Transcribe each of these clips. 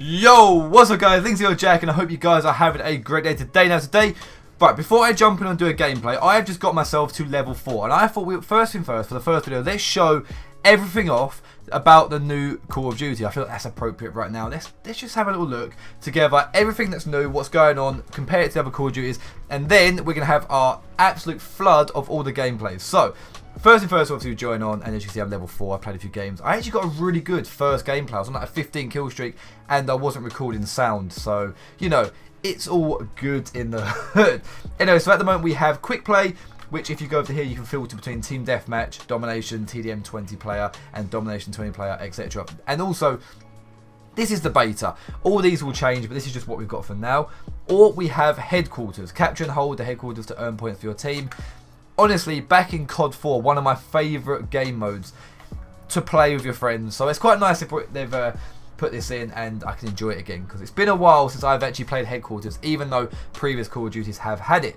Yo, what's up guys, Linkzy Jack, and I hope you guys are having a great day today. Now today, right, before I jump in and do a gameplay, I have just got myself to level 4, and I thought, first thing first, for the first video, let's show everything off about the new Call of Duty. I feel like that's appropriate right now. Let's just have a little look together, everything that's new, what's going on, compare it to the other Call of Duties, and then we're going to have our absolute flood of all the gameplays. So, first thing first, obviously, join on, and as you can see, I'm level 4. I played a few games. I actually got a really good first gameplay. I was on like a 15 kill streak, and I wasn't recording sound, so, you know, it's all good in the hood. Anyway, so at the moment, we have quick play, which if you go over here, you can filter between Team Deathmatch, Domination, TDM 20 player, and Domination 20 player, etc. And also, this is the beta. All these will change, but this is just what we've got for now. Or we have Headquarters. Capture and hold the Headquarters to earn points for your team. Honestly, back in COD 4, one of my favourite game modes to play with your friends. So it's quite nice if they've put this in and I can enjoy it again. Because it's been a while since I've actually played Headquarters, even though previous Call of Duties have had it.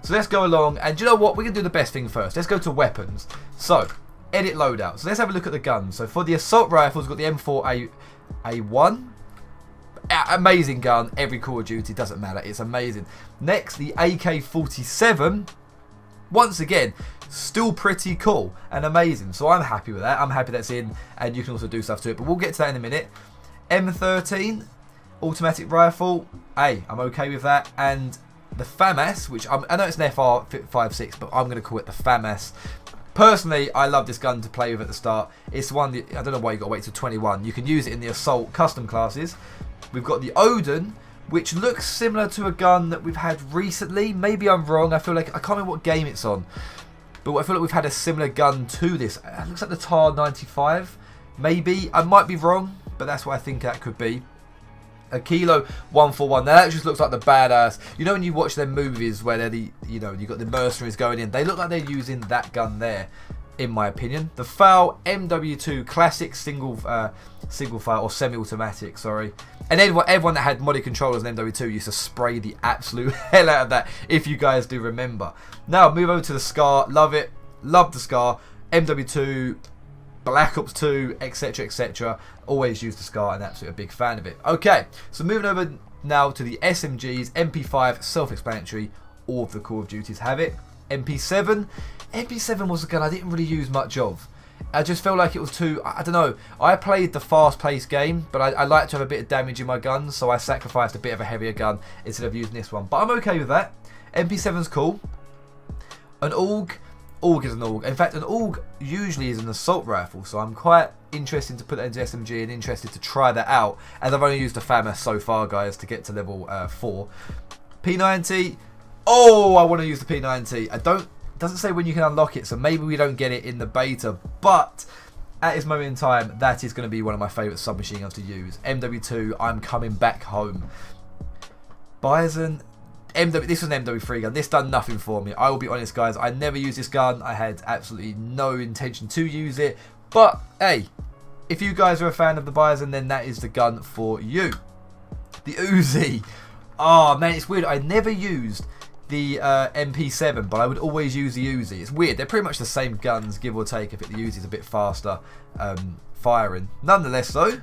So let's go along, and do you know what? We're going to do the best thing first. Let's go to weapons. So, edit loadout. So let's have a look at the guns. So for the assault rifles, we've got the M4A1. Amazing gun. Every Call of Duty, doesn't matter. It's amazing. Next, the AK-47. Once again, still pretty cool and amazing. So I'm happy with that. I'm happy that's in, and you can also do stuff to it. But we'll get to that in a minute. M13, automatic rifle. Hey, I'm okay with that. And the FAMAS, which I know it's an FR56, but I'm going to call it the FAMAS. Personally, I love this gun to play with at the start. It's one that, I don't know why you got to wait till 21. You can use it in the assault custom classes. We've got the Odin, which looks similar to a gun that we've had recently. Maybe I'm wrong. I feel like, I can't remember what game it's on, but I feel like we've had a similar gun to this. It looks like the TAR 95. Maybe. I might be wrong, but that's what I think that could be. A Kilo 141. Now that just looks like the badass. You know when you watch them movies where they're the, you know, you got the mercenaries going in. They look like they're using that gun there, in my opinion. The FAL MW2 classic single fire or semi-automatic. Sorry. And everyone that had modded controllers in MW2 used to spray the absolute hell out of that. If you guys do remember. Now move over to the SCAR. Love it. Love the SCAR. MW2. Black Ops 2, etc, etc. Always use the SCAR, and absolutely a big fan of it. Okay, so moving over now to the SMGs. MP5, self-explanatory. All of the Call of Duties have it. MP7. MP7 was a gun I didn't really use much of. I just felt like it was too, I don't know. I played the fast-paced game, but I like to have a bit of damage in my guns, so I sacrificed a bit of a heavier gun instead of using this one. But I'm okay with that. MP7's cool. An AUG. AUG is an AUG. In fact, an AUG usually is an assault rifle, so I'm quite interested to put that into SMG and interested to try that out. And I've only used the FAMAS so far, guys, to get to level 4. P90. Oh, I want to use the P90. It doesn't say when you can unlock it, so maybe we don't get it in the beta. But at this moment in time, that is going to be one of my favourite submachine guns to use. MW2, I'm coming back home. Bison. This was an MW3 gun. This done nothing for me. I will be honest, guys. I never used this gun. I had absolutely no intention to use it. But, hey, if you guys are a fan of the Bison, then that is the gun for you. The Uzi. Oh, man, it's weird. I never used the MP7, but I would always use the Uzi. It's weird. They're pretty much the same guns, give or take, if the Uzi is a bit faster firing. Nonetheless, though,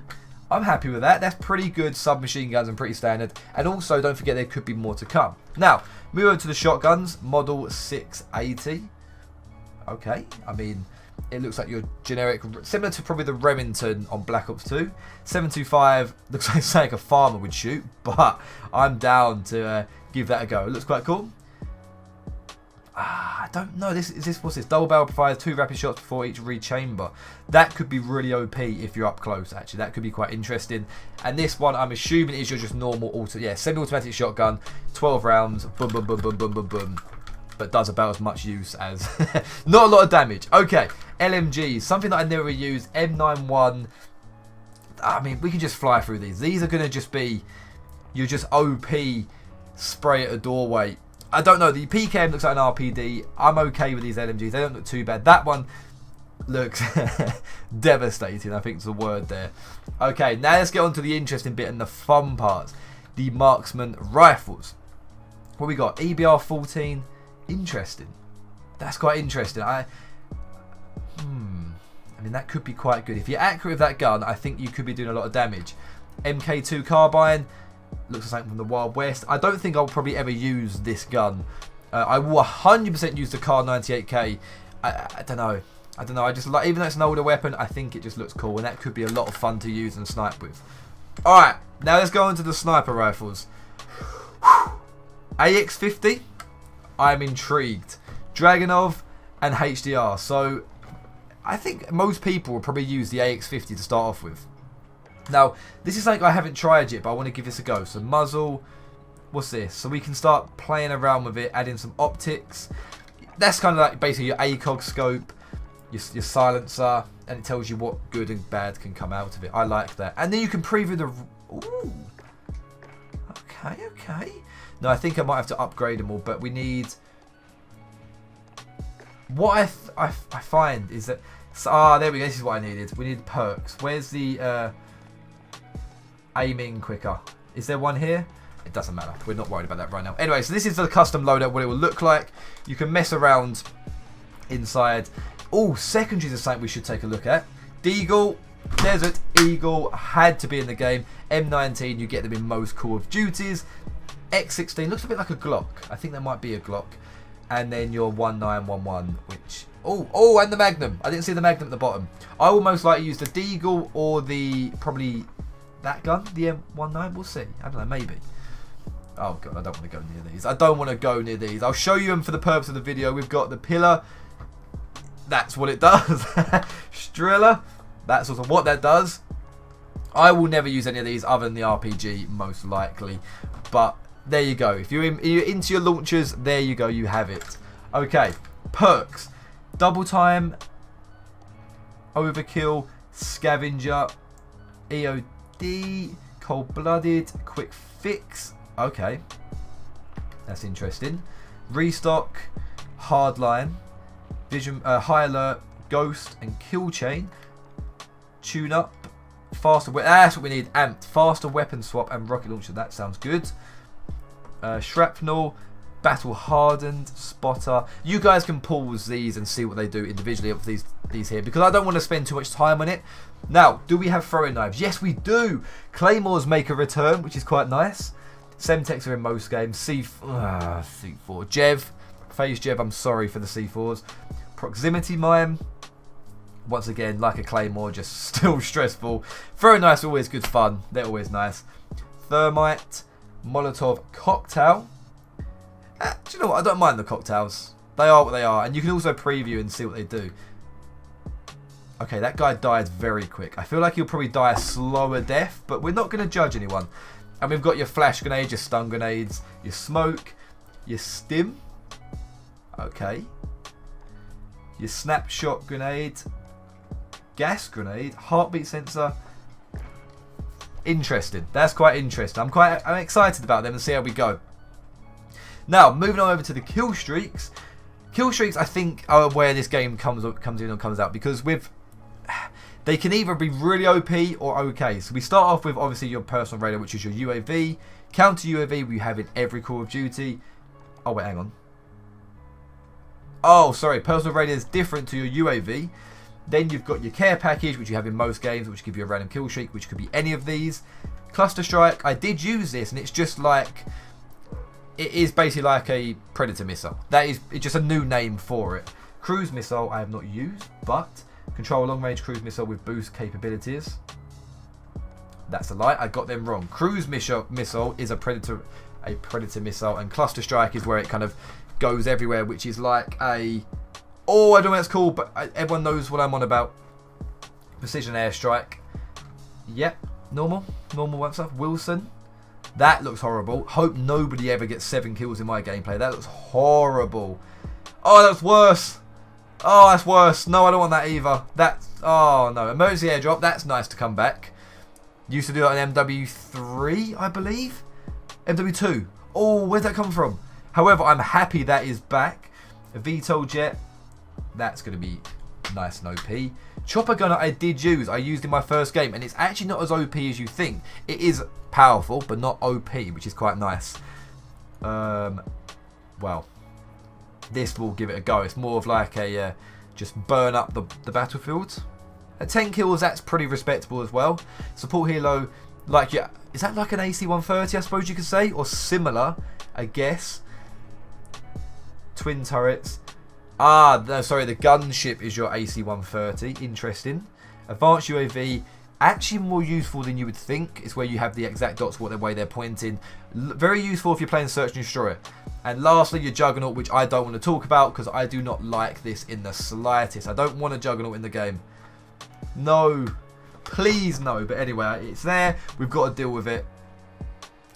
I'm happy with that. That's pretty good submachine guns and pretty standard. And also, don't forget there could be more to come. Now, move over to the shotguns. Model 680. Okay. I mean, it looks like your generic, similar to probably the Remington on Black Ops 2. 725 looks like something a farmer would shoot, but I'm down to give that a go. It looks quite cool. I don't know. What's this? Double barrel provides 2 rapid shots before each rechamber. That could be really OP if you're up close, actually. That could be quite interesting. And this one, I'm assuming, is your just normal semi-automatic shotgun. 12 rounds. Boom, boom, boom, boom, boom, boom, boom. But does about as much use as... not a lot of damage. Okay. LMGs. Something that I never used. M91. I mean, we can just fly through these. These are going to just be... You're just OP spray at a doorway. I don't know. The PKM looks like an RPD. I'm okay with these LMGs. They don't look too bad. That one looks devastating, I think is the word there. Okay, now let's get on to the interesting bit and the fun parts. The marksman rifles. What we got? EBR 14. Interesting. That's quite interesting. I mean, that could be quite good. If you're accurate with that gun, I think you could be doing a lot of damage. MK2 carbine. Looks like something from the Wild West. I don't think I'll probably ever use this gun. I will 100% use the Kar 98K. I don't know. I don't know. I just like, even though it's an older weapon, I think it just looks cool, and that could be a lot of fun to use and snipe with. All right, now let's go on to the sniper rifles. AX50. I'm intrigued. Dragunov and HDR. So I think most people will probably use the AX50 to start off with. Now, this is something I haven't tried yet, but I want to give this a go. So muzzle, what's this? So we can start playing around with it, adding some optics. That's kind of like basically your ACOG scope, your silencer, and it tells you what good and bad can come out of it. I like that. And then you can preview the... Ooh. Okay, okay. No, I think I might have to upgrade them all, but we need... What I find is that... there we go. This is what I needed. We need perks. Where's the... aiming quicker? Is there one here? It doesn't matter. We're not worried about that right now. Anyway, so this is the custom loadout, what it will look like. You can mess around inside. Oh, secondaries is something we should take a look at. Deagle, Desert Eagle had to be in the game. M19, you get them in most Call of Duties. X16 looks a bit like a Glock. I think that might be a Glock. And then your 1911, which... Oh, and the Magnum. I didn't see the Magnum at the bottom. I will most likely use the Deagle or the... probably... that gun, the M19, we'll see. I don't know, maybe. Oh god, I don't want to go near these. I don't want to go near these. I'll show you them for the purpose of the video. We've got the pillar. That's what it does. Strela. That's also what that does. I will never use any of these other than the RPG, most likely. But there you go. If you're into your launchers, there you go. You have it. Okay. Perks. Double time. Overkill. Scavenger. EOD, cold-blooded, quick fix. Okay, that's interesting. Restock, hardline, vision, high alert, ghost, and kill chain. Tune up, faster. That's what we need. Amped, faster weapon swap, and rocket launcher. That sounds good. Shrapnel, battle hardened, spotter. You guys can pause these and see what they do individually of these here, because I don't want to spend too much time on it. Now, do we have throwing knives? Yes, we do. Claymores make a return, which is quite nice. Semtex are in most games. C4, Jev, phase Jev. I'm sorry for the C4s. Proximity mine. Once again, like a claymore, just still stressful. Throwing knives are always good fun. They're always nice. Thermite, Molotov cocktail. Do you know what? I don't mind the cocktails. They are what they are, and you can also preview and see what they do. Okay, that guy died very quick. I feel like he'll probably die a slower death, but we're not going to judge anyone. And we've got your flash grenades, your stun grenades, your smoke, your stim. Okay. Your snapshot grenade, gas grenade, heartbeat sensor. Interesting. That's quite interesting. I'm excited about them and see how we go. Now, moving on over to the kill streaks. Kill streaks, I think, are where this game comes in or comes out, because they can either be really OP or okay. So we start off with obviously your personal radar, which is your UAV. Counter UAV we have in every Call of Duty. Oh wait, hang on. Oh, sorry, personal radar is different to your UAV. Then you've got your care package, which you have in most games, which give you a random kill streak, which could be any of these. Cluster strike, I did use this, and it's just like... it is basically like a Predator missile. It's just a new name for it. Cruise missile I have not used, but control a long-range cruise missile with boost capabilities. That's a lie. I got them wrong. Cruise missile is a Predator missile, and cluster strike is where it kind of goes everywhere, which is like a... oh, I don't know what it's called, but everyone knows what I'm on about. Precision airstrike. Yep, normal stuff. Wilson. That looks horrible. Hope nobody ever gets 7 kills in my gameplay. That looks horrible. Oh, that's worse. Oh, that's worse. No, I don't want that either. Oh, no. Emergency airdrop. That's nice to come back. Used to do it on MW3, I believe. MW2. Oh, where'd that come from? However, I'm happy that is back. A VTOL jet. That's going to be nice and OP. Chopper gunner I did use. I used in my first game, and it's actually not as OP as you think. It is powerful, but not OP, which is quite nice. Well, this will give it a go. It's more of like a just burn up the battlefield. At 10 kills, that's pretty respectable as well. Support helo, like, yeah, is that like an AC-130, I suppose you could say, or similar, I guess. Twin turrets. Ah, no, sorry, the gunship is your AC-130. Interesting. Advanced UAV, actually more useful than you would think. It's where you have the exact dots, what the way they're pointing. Very useful if you're playing Search and Destroy. And lastly, your Juggernaut, which I don't want to talk about because I do not like this in the slightest. I don't want a Juggernaut in the game. No. Please no. But anyway, it's there. We've got to deal with it.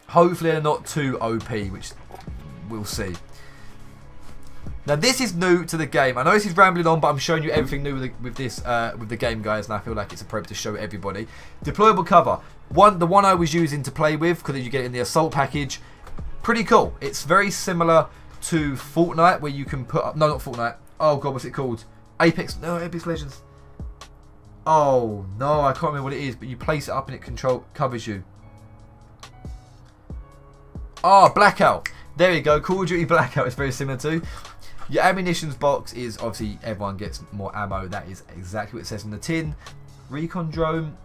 Hopefully they're not too OP, which we'll see. Now this is new to the game. I know this is rambling on, but I'm showing you everything new with the game, guys, and I feel like it's appropriate to show everybody. Deployable cover. The one I was using to play with, because you get it in the assault package. Pretty cool. It's very similar to Fortnite, where you can put up. No, not Fortnite. Oh god, what's it called? Apex. No, Apex Legends. Oh no, I can't remember what it is, but you place it up and it covers you. Oh, Blackout. There you go. Call of Duty Blackout is very similar to. Your ammunitions box is obviously everyone gets more ammo. That is exactly what it says in the tin. Recon drone.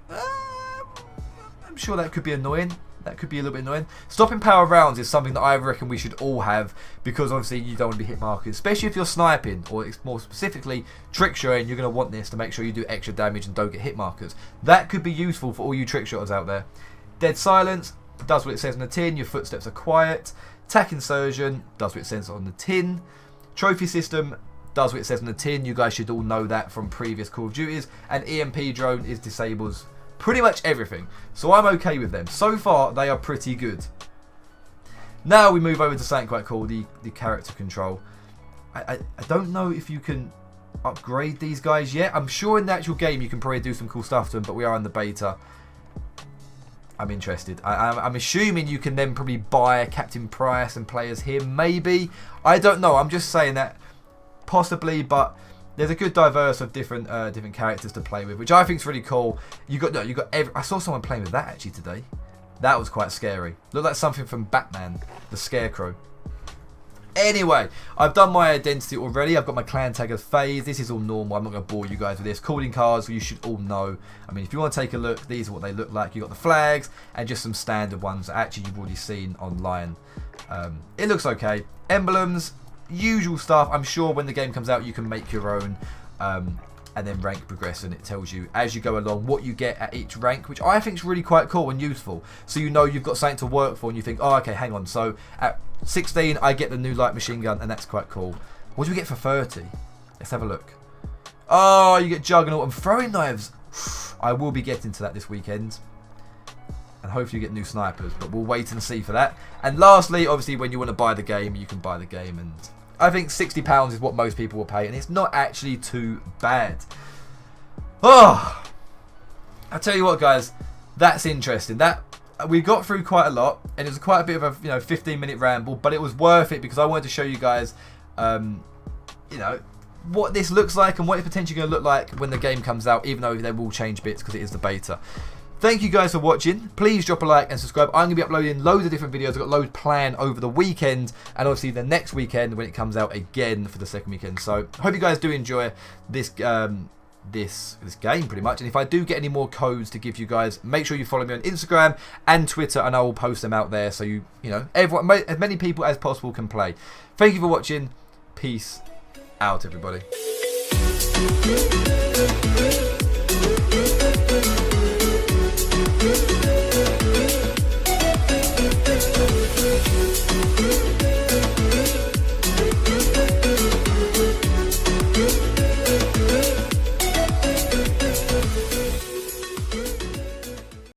I'm sure that could be annoying. That could be a little bit annoying. Stopping power rounds is something that I reckon we should all have, because obviously you don't want to be hit markers, especially if you're sniping, or more specifically trick shotting. You're going to want this to make sure you do extra damage and don't get hit markers. That could be useful for all you trick shotters out there. Dead silence does what it says in the tin. Your footsteps are quiet. Tac insertion does what it says on the tin. Trophy system does what it says on the tin. You guys should all know that from previous Call of Duties. And EMP drone is disables pretty much everything. So I'm okay with them. So far, they are pretty good. Now we move over to something quite cool, the character control. I don't know if you can upgrade these guys yet. I'm sure in the actual game you can probably do some cool stuff to them, but we are in the beta. I'm interested. I'm assuming you can then probably buy Captain Price and play as him, maybe. I don't know. I'm just saying that possibly, but there's a good diverse of different characters to play with, which I think is really cool. I saw someone playing with that actually today. That was quite scary. Looked like something from Batman, the Scarecrow. Anyway, I've done my identity already. I've got my clan tag as FaZe. This is all normal. I'm not going to bore you guys with this. Calling cards, you should all know. I mean, if you want to take a look, these are what they look like. You've got the flags and just some standard ones that actually you've already seen online. It looks okay. Emblems, usual stuff. I'm sure when the game comes out, you can make your own. And then rank progression, it tells you as you go along what you get at each rank, which I think is really quite cool and useful. So you know you've got something to work for, and you think, oh, okay, hang on. So at 16, I get the new light machine gun, and that's quite cool. What do we get for 30? Let's have a look. Oh, you get Juggernaut and throwing knives. I will be getting to that this weekend. And hopefully you get new snipers, but we'll wait and see for that. And lastly, obviously, when you want to buy the game, you can buy the game, and I think £60 is what most people will pay, and it's not actually too bad. Oh, I tell you what, guys, that's interesting. That we got through quite a lot, and it was quite a bit of a 15-minute ramble, but it was worth it because I wanted to show you guys, what this looks like and what it's potentially going to look like when the game comes out, even though they will change bits because it is the beta. Thank you guys for watching. Please drop a like and subscribe. I'm going to be uploading loads of different videos. I've got loads planned over the weekend and obviously the next weekend when it comes out again for the second weekend. So hope you guys do enjoy this this game pretty much. And if I do get any more codes to give you guys, make sure you follow me on Instagram and Twitter, and I will post them out there so everyone, as many people as possible can play. Thank you for watching. Peace out, everybody. We'll be right back.